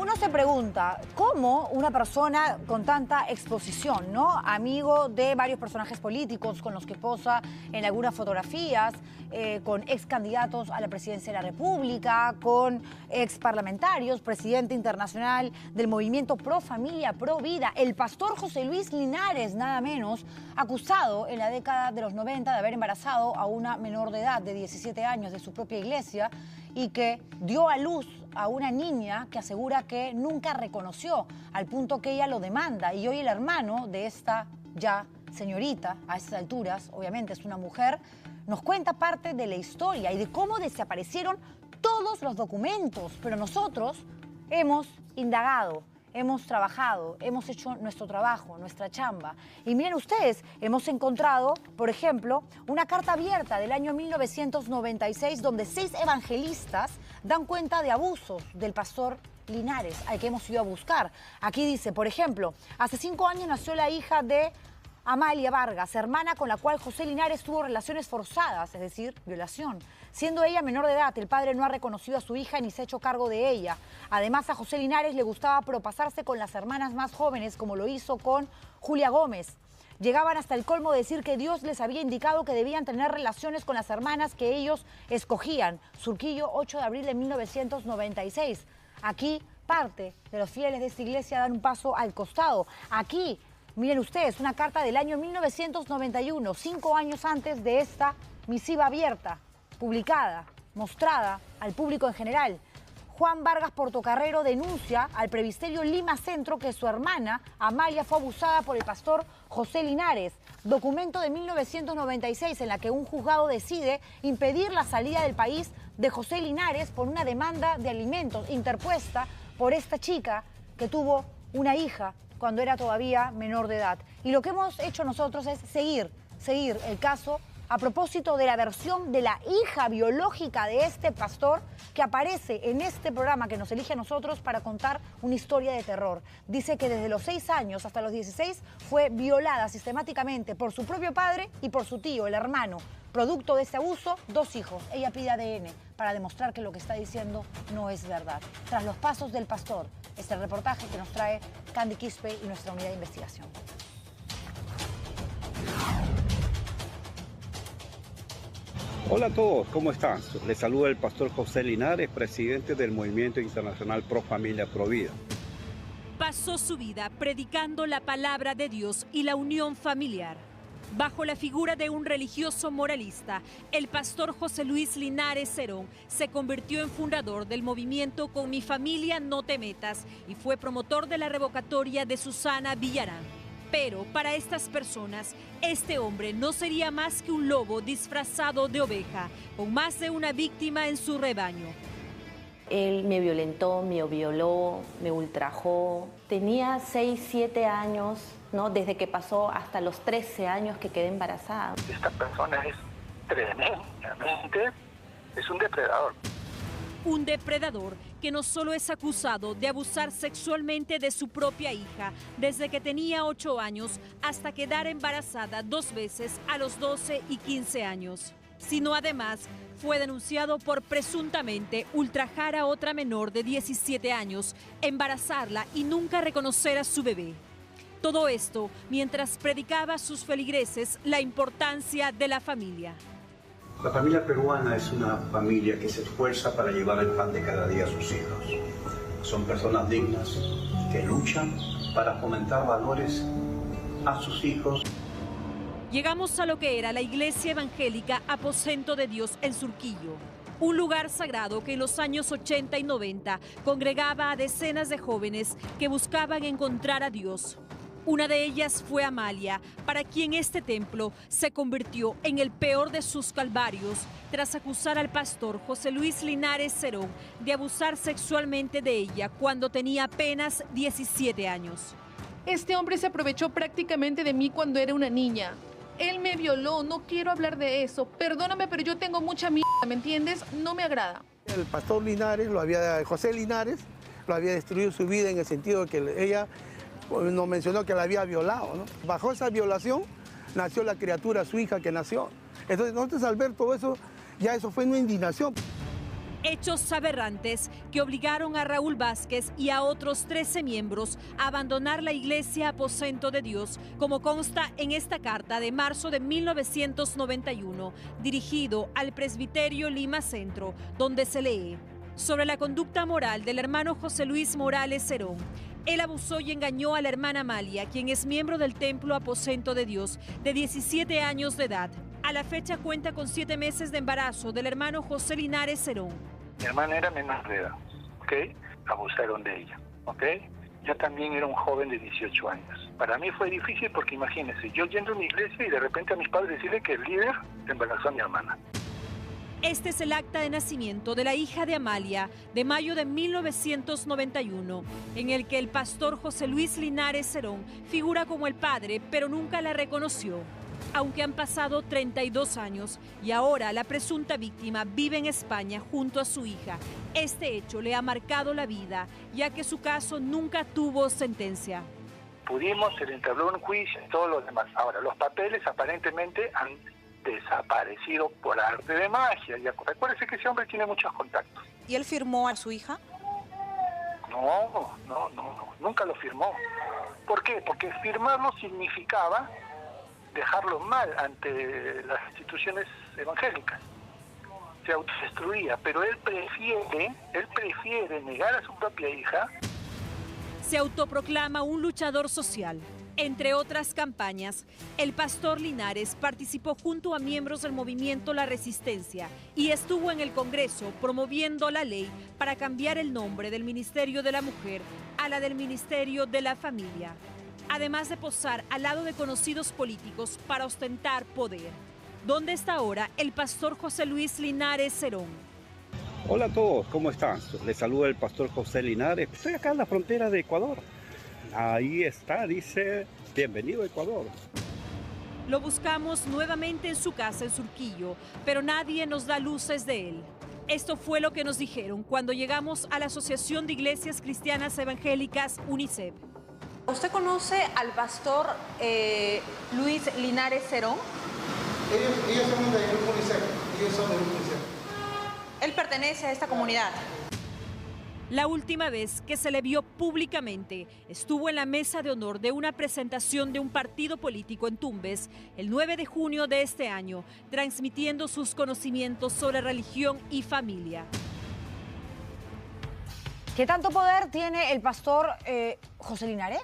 Uno se pregunta, ¿cómo una persona con tanta exposición, ¿no? Amigo de varios personajes políticos con los que posa en algunas fotografías, con ex candidatos a la presidencia de la República, con ex parlamentarios, presidente internacional del movimiento Pro Familia, Pro Vida, el pastor José Luis Linares, nada menos, acusado en la década de los 90 de haber embarazado a una menor de edad de 17 años de su propia iglesia y que dio a luz a una niña que asegura que nunca reconoció, al punto que ella lo demanda. Y hoy el hermano de esta ya señorita, a estas alturas, obviamente es una mujer, nos cuenta parte de la historia y de cómo desaparecieron todos los documentos. Pero nosotros hemos indagado, hemos trabajado, hemos hecho nuestro trabajo, nuestra chamba. Y miren ustedes, hemos encontrado, por ejemplo, una carta abierta del año 1996 donde 6 evangelistas dan cuenta de abusos del pastor Linares, al que hemos ido a buscar. Aquí dice, por ejemplo, hace 5 años nació la hija de Amalia Vargas, hermana con la cual José Linares tuvo relaciones forzadas, es decir, violación. Siendo ella menor de edad, el padre no ha reconocido a su hija ni se ha hecho cargo de ella. Además, a José Linares le gustaba propasarse con las hermanas más jóvenes, como lo hizo con Julia Gómez. Llegaban hasta el colmo de decir que Dios les había indicado que debían tener relaciones con las hermanas que ellos escogían. Surquillo, 8 de abril de 1996. Aquí, parte de los fieles de esta iglesia dan un paso al costado. Aquí, miren ustedes, una carta del año 1991, 5 años antes de esta misiva abierta, publicada, mostrada al público en general. Juan Vargas Portocarrero denuncia al Presbiterio Lima Centro que su hermana Amalia fue abusada por el pastor José Linares. Documento de 1996 en la que un juzgado decide impedir la salida del país de José Linares por una demanda de alimentos interpuesta por esta chica que tuvo una hija cuando era todavía menor de edad. Y lo que hemos hecho nosotros es seguir el caso a propósito de la versión de la hija biológica de este pastor que aparece en este programa que nos elige a nosotros para contar una historia de terror. Dice que desde los 6 años hasta los 16 fue violada sistemáticamente por su propio padre y por su tío, el hermano. Producto de este abuso, 2 hijos. Ella pide ADN para demostrar que lo que está diciendo no es verdad. Tras los pasos del pastor, este reportaje que nos trae Candy Quispe y nuestra unidad de investigación. Hola a todos, ¿cómo están? Les saluda el pastor José Linares, presidente del Movimiento Internacional Pro Familia, Pro Vida. Pasó su vida predicando la palabra de Dios y la unión familiar. Bajo la figura de un religioso moralista, el pastor José Luis Linares Cerón se convirtió en fundador del movimiento Con mi familia no te metas y fue promotor de la revocatoria de Susana Villarán. Pero para estas personas, este hombre no sería más que un lobo disfrazado de oveja, con más de una víctima en su rebaño. Él me violentó, me violó, me ultrajó. Tenía 6, 7 años, ¿no? Desde que pasó hasta los 13 años que quedé embarazada. Esta persona es tremendamente, es un depredador. Un depredador que no solo es acusado de abusar sexualmente de su propia hija desde que tenía 8 años hasta quedar embarazada 2 veces a los 12 y 15 años, sino además fue denunciado por presuntamente ultrajar a otra menor de 17 años, embarazarla y nunca reconocer a su bebé. Todo esto mientras predicaba a sus feligreses la importancia de la familia. La familia peruana es una familia que se esfuerza para llevar el pan de cada día a sus hijos. Son personas dignas que luchan para fomentar valores a sus hijos. Llegamos a lo que era la iglesia evangélica Aposento de Dios en Surquillo, un lugar sagrado que en los años 80 y 90 congregaba a decenas de jóvenes que buscaban encontrar a Dios. Una de ellas fue Amalia, para quien este templo se convirtió en el peor de sus calvarios tras acusar al pastor José Luis Linares Cerón de abusar sexualmente de ella cuando tenía apenas 17 años. Este hombre se aprovechó prácticamente de mí cuando era una niña. Él me violó, no quiero hablar de eso. Perdóname, pero yo tengo mucha mierda, ¿me entiendes? No me agrada. El pastor Linares, José Linares, lo había destruido su vida en el sentido de que ella nos mencionó que la había violado, ¿no? Bajo esa violación nació la criatura, su hija que nació. Entonces nosotros al ver todo eso, ya eso fue una indignación. Hechos aberrantes que obligaron a Raúl Vázquez y a otros 13 miembros a abandonar la iglesia Aposento de Dios, como consta en esta carta de marzo de 1991, dirigido al Presbiterio Lima Centro, donde se lee: sobre la conducta moral del hermano José Luis Morales Cerón. Él abusó y engañó a la hermana Amalia, quien es miembro del Templo Aposento de Dios, de 17 años de edad. A la fecha cuenta con 7 meses de embarazo del hermano José Linares Cerón. Mi hermana era menor de edad, ¿ok? Abusaron de ella, ¿ok? Yo también era un joven de 18 años. Para mí fue difícil porque imagínense, yo yendo a una iglesia y de repente a mis padres decirle que el líder embarazó a mi hermana. Este es el acta de nacimiento de la hija de Amalia, de mayo de 1991, en el que el pastor José Luis Linares Cerón figura como el padre, pero nunca la reconoció. Aunque han pasado 32 años y ahora la presunta víctima vive en España junto a su hija, este hecho le ha marcado la vida, ya que su caso nunca tuvo sentencia. Pudimos, se le entabló un juicio y todo lo demás. Ahora, los papeles aparentemente han desaparecido por arte de magia. Y recuérdese que ese hombre tiene muchos contactos. ¿Y él firmó a su hija? No, nunca lo firmó. ¿Por qué? Porque firmarlo significaba dejarlo mal ante las instituciones evangélicas. Se autodestruía, pero él prefiere negar a su propia hija. Se autoproclama un luchador social. Entre otras campañas, el pastor Linares participó junto a miembros del movimiento La Resistencia y estuvo en el Congreso promoviendo la ley para cambiar el nombre del Ministerio de la Mujer a la del Ministerio de la Familia, además de posar al lado de conocidos políticos para ostentar poder. ¿Dónde está ahora el pastor José Luis Linares Cerón? Hola a todos, ¿cómo están? Les saluda el pastor José Linares. Estoy acá en la frontera de Ecuador. Ahí está, dice, bienvenido a Ecuador. Lo buscamos nuevamente en su casa en Surquillo, pero nadie nos da luces de él. Esto fue lo que nos dijeron cuando llegamos a la Asociación de Iglesias Cristianas Evangélicas UNICEF. ¿Usted conoce al pastor Luis Linares Cerón? Ellos son del grupo UNICEF. Ellos son del grupo UNICEF. Él pertenece a esta comunidad. La última vez que se le vio públicamente estuvo en la mesa de honor de una presentación de un partido político en Tumbes el 9 de junio de este año, transmitiendo sus conocimientos sobre religión y familia. ¿Qué tanto poder tiene el pastor José Linares?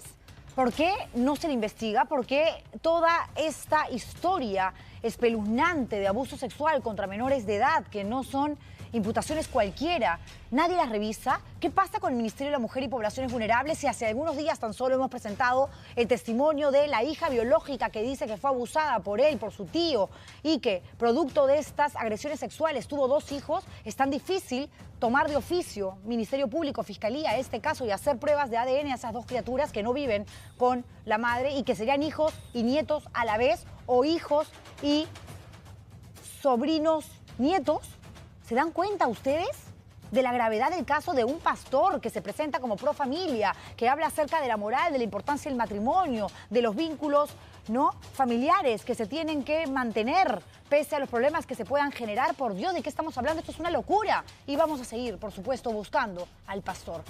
¿Por qué no se le investiga? ¿Por qué toda esta historia espeluznante de abuso sexual contra menores de edad, que no son imputaciones cualquiera, nadie las revisa? ¿Qué pasa con el Ministerio de la Mujer y Poblaciones Vulnerables si hace algunos días tan solo hemos presentado el testimonio de la hija biológica que dice que fue abusada por él, por su tío, y que producto de estas agresiones sexuales tuvo 2 hijos? Es tan difícil tomar de oficio, Ministerio Público, Fiscalía, este caso y hacer pruebas de ADN a esas 2 criaturas que no viven con la madre y que serían hijos y nietos a la vez, o hijos y sobrinos nietos. ¿Se dan cuenta ustedes de la gravedad del caso de un pastor que se presenta como pro familia, que habla acerca de la moral, de la importancia del matrimonio, de los vínculos no familiares que se tienen que mantener pese a los problemas que se puedan generar? Por Dios, ¿de qué estamos hablando? Esto es una locura. Y vamos a seguir, por supuesto, buscando al pastor.